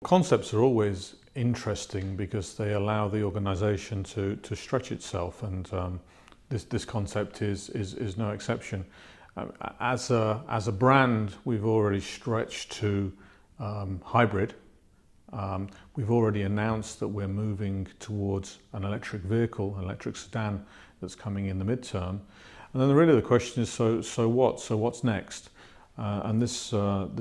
Concepts are always interesting because they allow the organisation to stretch itself, and this concept is no exception. As a brand, we've already stretched to hybrid. We've already announced that we're moving towards an electric vehicle, an electric sedan that's coming in the midterm. And then really the question is, so what? So what's next? And this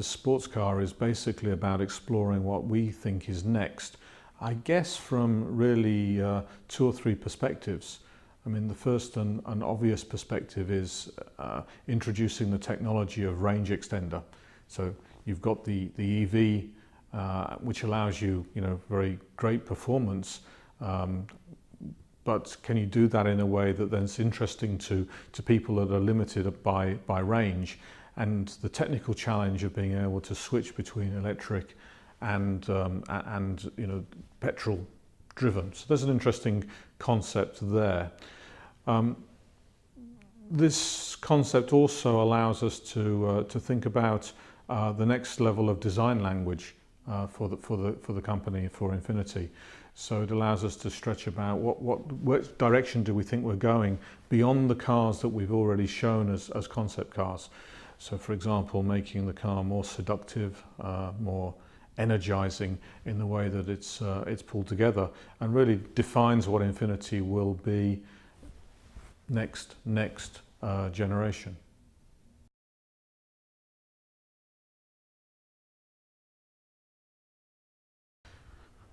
sports car is basically about exploring what we think is next, I guess from really two or three perspectives. I mean, the first and obvious perspective is introducing the technology of range extender. So you've got the EV, which allows you, very great performance, but can you do that in a way that then is interesting to people that are limited by range? And the technical challenge of being able to switch between electric and petrol driven. So there's an interesting concept there. This concept also allows us to think about the next level of design language for the company, for Infiniti. So it allows us to stretch about what direction do we think we're going beyond the cars that we've already shown as concept cars. So, for example, making the car more seductive, more energizing in the way that it's pulled together, and really defines what Infiniti will be next generation.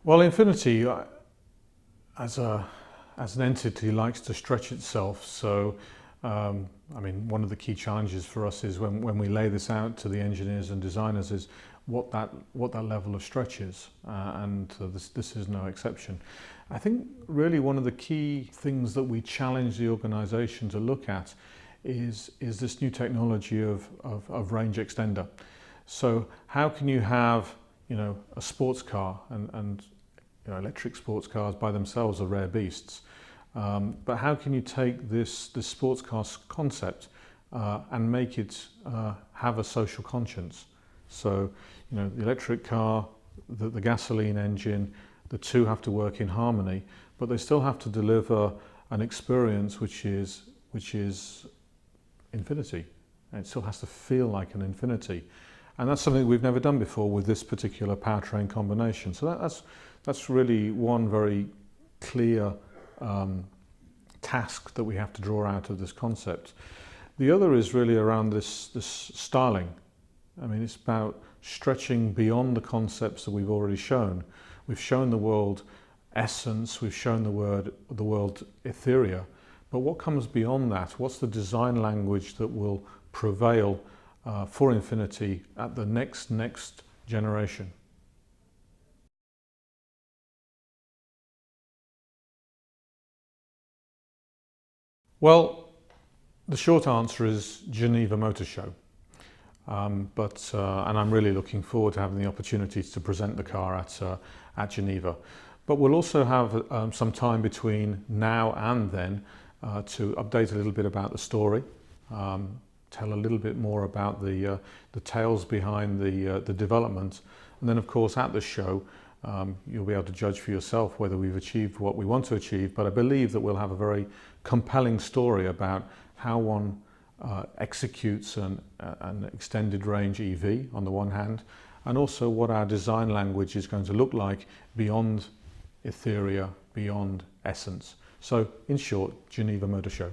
Well, Infiniti, as an entity, likes to stretch itself. So, I mean, one of the key challenges for us is when we lay this out to the engineers and designers is what that level of stretch is, and this is no exception. I think really one of the key things that we challenge the organisation to look at is this new technology of range extender. So how can you have a sports car, and electric sports cars by themselves are rare beasts. But how can you take this sports car concept and make it have a social conscience? So, the electric car, the gasoline engine, the two have to work in harmony, but they still have to deliver an experience which is Infiniti. And it still has to feel like an Infiniti. And that's something we've never done before with this particular powertrain combination. So that's really one very clear task that we have to draw out of this concept. The other is really around this styling. I mean, it's about stretching beyond the concepts that we've already shown. We've shown the world essence, we've shown the world etheria, but what comes beyond that? What's the design language that will prevail for Infiniti at the next generation? Well, the short answer is Geneva Motor Show. And I'm really looking forward to having the opportunity to present the car at Geneva. But we'll also have some time between now and then to update a little bit about the story, tell a little bit more about the tales behind the development, and then of course at the show you'll be able to judge for yourself whether we've achieved what we want to achieve. But I believe that we'll have a very compelling story about how one executes an extended range EV on the one hand, and also what our design language is going to look like beyond etheria, beyond essence. So in short, Geneva Motor Show.